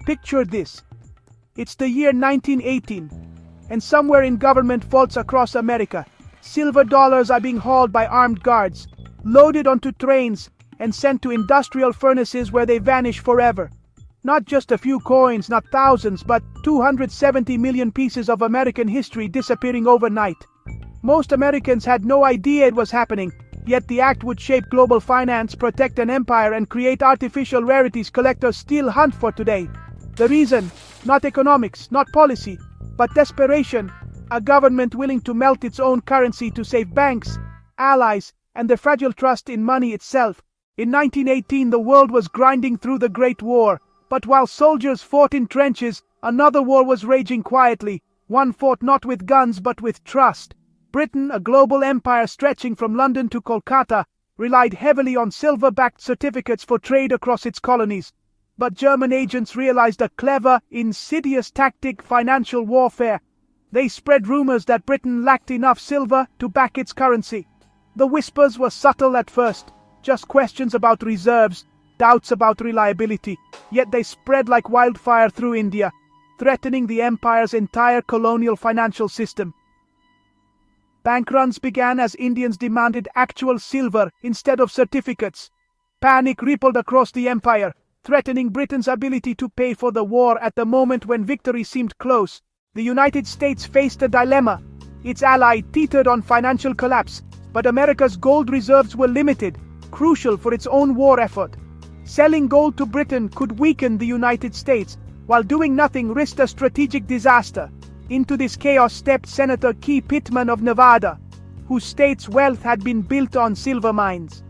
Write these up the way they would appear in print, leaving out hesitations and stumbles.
Picture this. It's the year 1918, and somewhere in government vaults across America, silver dollars are being hauled by armed guards, loaded onto trains, and sent to industrial furnaces where they vanish forever. Not just a few coins, not thousands, but 270 million pieces of American history disappearing overnight. Most Americans had no idea it was happening, yet the act would shape global finance, protect an empire, and create artificial rarities collectors still hunt for today. The reason? Not economics, not policy, but desperation. A government willing to melt its own currency to save banks, allies, and the fragile trust in money itself. In 1918, the world was grinding through the Great War, but while soldiers fought in trenches, another war was raging quietly. One fought not with guns but with trust. Britain, a global empire stretching from London to Kolkata, relied heavily on silver-backed certificates for trade across its colonies. But German agents realized a clever, insidious tactic: financial warfare. They spread rumors that Britain lacked enough silver to back its currency. The whispers were subtle at first, just questions about reserves, doubts about reliability, yet they spread like wildfire through India, threatening the empire's entire colonial financial system. Bank runs began as Indians demanded actual silver instead of certificates. Panic rippled across the empire, threatening Britain's ability to pay for the war at the moment when victory seemed close. The United States faced a dilemma. Its ally teetered on financial collapse, but America's gold reserves were limited, crucial for its own war effort. Selling gold to Britain could weaken the United States, while doing nothing risked a strategic disaster. Into this chaos stepped Senator Pittman of Nevada, whose state's wealth had been built on silver mines.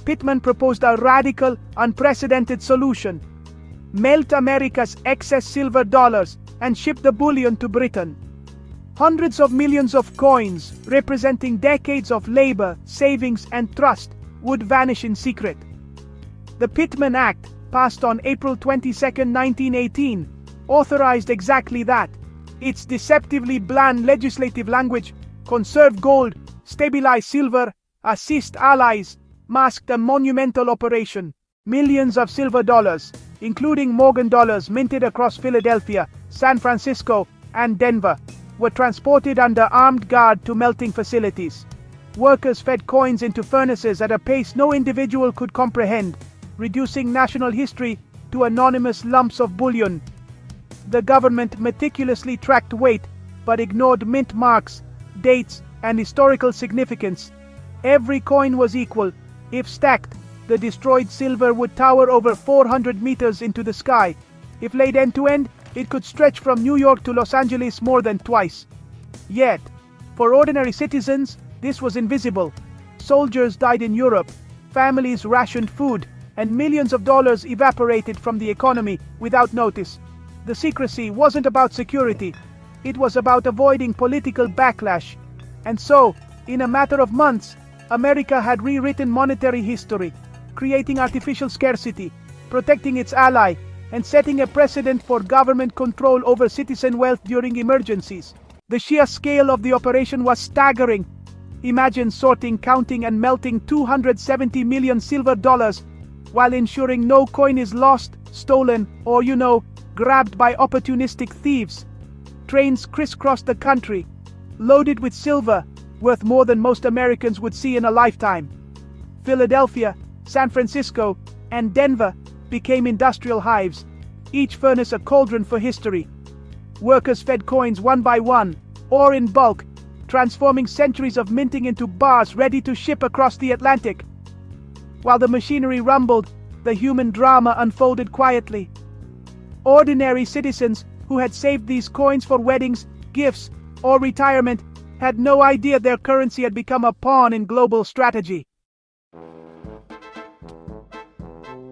Pittman proposed a radical, unprecedented solution: melt America's excess silver dollars and ship the bullion to Britain. Hundreds of millions of coins, representing decades of labor, savings, and trust, would vanish in secret. The Pitman Act, passed on April 22, 1918, authorized exactly that. Its deceptively bland legislative language: conserve gold, stabilize silver, assist allies, masked a monumental operation. Millions of silver dollars, including Morgan dollars minted across Philadelphia, San Francisco, and Denver, were transported under armed guard to melting facilities. Workers fed coins into furnaces at a pace no individual could comprehend, reducing national history to anonymous lumps of bullion. The government meticulously tracked weight, but ignored mint marks, dates, and historical significance. Every coin was equal. If stacked, the destroyed silver would tower over 400 meters into the sky. If laid end to end, it could stretch from New York to Los Angeles more than twice. Yet, for ordinary citizens, this was invisible. Soldiers died in Europe, families rationed food, and millions of dollars evaporated from the economy without notice. The secrecy wasn't about security, it was about avoiding political backlash. And so, in a matter of months, America had rewritten monetary history, creating artificial scarcity, protecting its ally, and setting a precedent for government control over citizen wealth during emergencies. The sheer scale of the operation was staggering. Imagine sorting, counting, and melting 270 million silver dollars while ensuring no coin is lost, stolen, or, grabbed by opportunistic thieves. Trains crisscrossed the country, loaded with silver, worth more than most Americans would see in a lifetime. Philadelphia, San Francisco, and Denver became industrial hives, each furnace a cauldron for history. Workers fed coins one by one, or in bulk, transforming centuries of minting into bars ready to ship across the Atlantic. While the machinery rumbled, the human drama unfolded quietly. Ordinary citizens who had saved these coins for weddings, gifts, or retirement had no idea their currency had become a pawn in global strategy.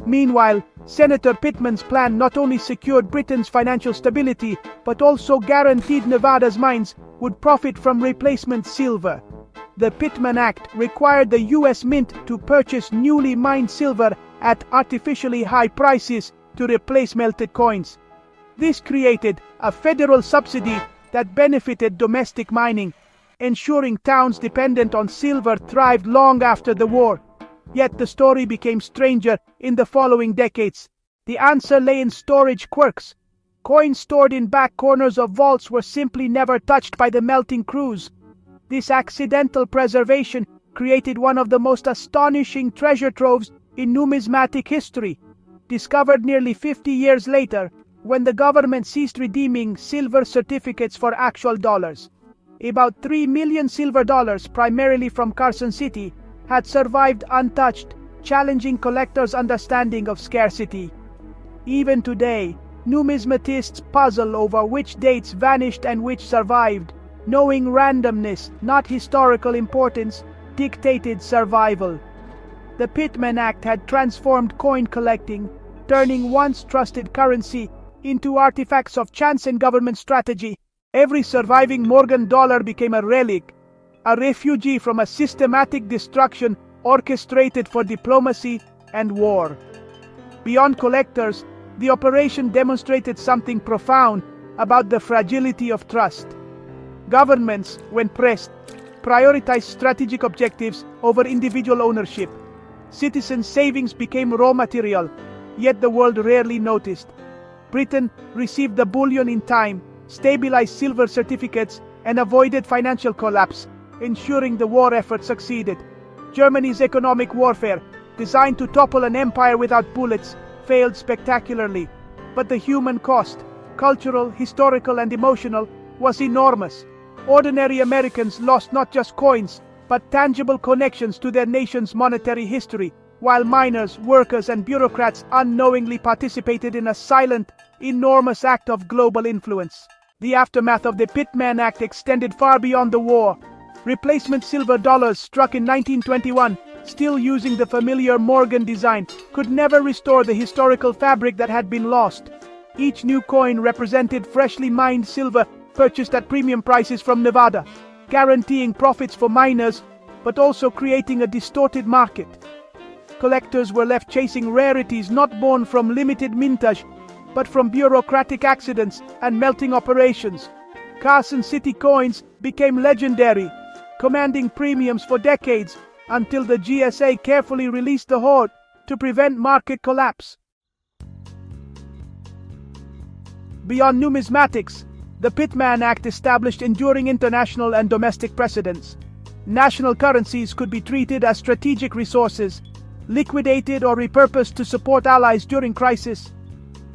Meanwhile, Senator Pittman's plan not only secured Britain's financial stability, but also guaranteed Nevada's mines would profit from replacement silver. The Pitman Act required the U.S. Mint to purchase newly mined silver at artificially high prices to replace melted coins. This created a federal subsidy that benefited domestic mining, ensuring towns dependent on silver thrived long after the war. Yet the story became stranger in the following decades. The answer lay in storage quirks. Coins stored in back corners of vaults were simply never touched by the melting crews. This accidental preservation created one of the most astonishing treasure troves in numismatic history. Discovered nearly 50 years later, when the government ceased redeeming silver certificates for actual dollars. About 3 million silver dollars, primarily from Carson City, had survived untouched, challenging collectors' understanding of scarcity. Even today, numismatists puzzle over which dates vanished and which survived, knowing randomness, not historical importance, dictated survival. The Pitman Act had transformed coin collecting, turning once trusted currency into artifacts of chance and government strategy. Every surviving Morgan dollar became a relic, a refugee from a systematic destruction orchestrated for diplomacy and war. Beyond collectors, the operation demonstrated something profound about the fragility of trust. Governments, when pressed, prioritized strategic objectives over individual ownership. Citizens' savings became raw material, yet the world rarely noticed. Britain received the bullion in time, stabilized silver certificates, and avoided financial collapse, ensuring the war effort succeeded. Germany's economic warfare, designed to topple an empire without bullets, failed spectacularly. But the human cost, cultural, historical, and emotional, was enormous. Ordinary Americans lost not just coins, but tangible connections to their nation's monetary history, while miners, workers, and bureaucrats unknowingly participated in a silent, enormous act of global influence. The aftermath of the Pitman Act extended far beyond the war. Replacement silver dollars struck in 1921, still using the familiar Morgan design, could never restore the historical fabric that had been lost. Each new coin represented freshly mined silver purchased at premium prices from Nevada, guaranteeing profits for miners, but also creating a distorted market. Collectors were left chasing rarities not born from limited mintage, but from bureaucratic accidents and melting operations. Carson City coins became legendary, commanding premiums for decades until the GSA carefully released the hoard to prevent market collapse. Beyond numismatics, the Pittman Act established enduring international and domestic precedents. National currencies could be treated as strategic resources, liquidated or repurposed to support allies during crisis.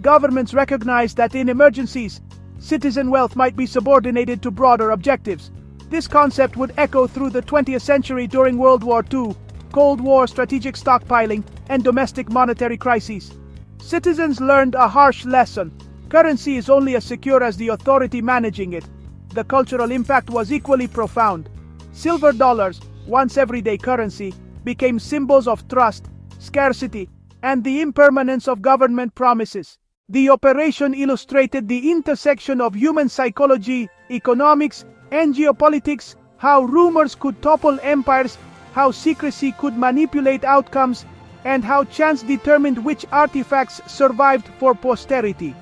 Governments recognized that in emergencies, citizen wealth might be subordinated to broader objectives. This concept would echo through the 20th century during World War II, Cold War strategic stockpiling, and domestic monetary crises. Citizens learned a harsh lesson. Currency is only as secure as the authority managing it. The cultural impact was equally profound. Silver dollars, once everyday currency, became symbols of trust, scarcity, and the impermanence of government promises. The operation illustrated the intersection of human psychology, economics, and geopolitics, how rumors could topple empires, how secrecy could manipulate outcomes, and how chance determined which artifacts survived for posterity.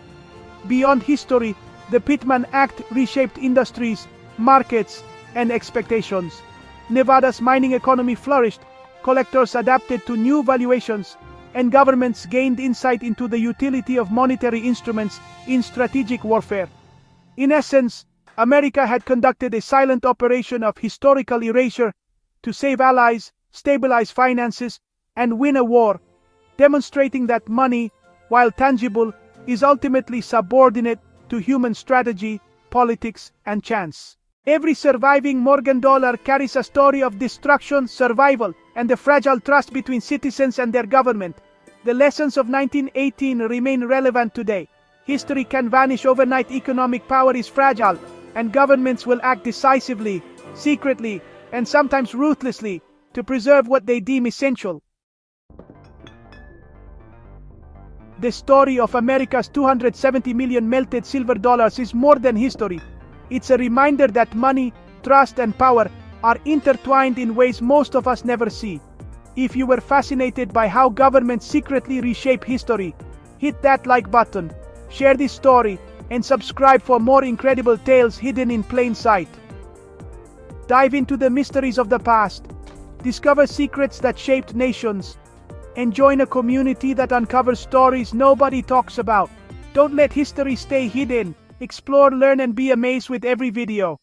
Beyond history, the Pittman Act reshaped industries, markets, and expectations. Nevada's mining economy flourished, collectors adapted to new valuations, and governments gained insight into the utility of monetary instruments in strategic warfare. In essence, America had conducted a silent operation of historical erasure to save allies, stabilize finances, and win a war, demonstrating that money, while tangible, is ultimately subordinate to human strategy, politics, and chance. Every surviving Morgan dollar carries a story of destruction, survival, and the fragile trust between citizens and their government. The lessons of 1918 remain relevant today. History can vanish overnight, economic power is fragile, and governments will act decisively, secretly, and sometimes ruthlessly to preserve what they deem essential. The story of America's 270 million melted silver dollars is more than history. It's a reminder that money, trust, and power are intertwined in ways most of us never see. If you were fascinated by how governments secretly reshape history, hit that like button, share this story, and subscribe for more incredible tales hidden in plain sight. Dive into the mysteries of the past, discover secrets that shaped nations, and join a community that uncovers stories nobody talks about. Don't let history stay hidden. Explore, learn, and be amazed with every video.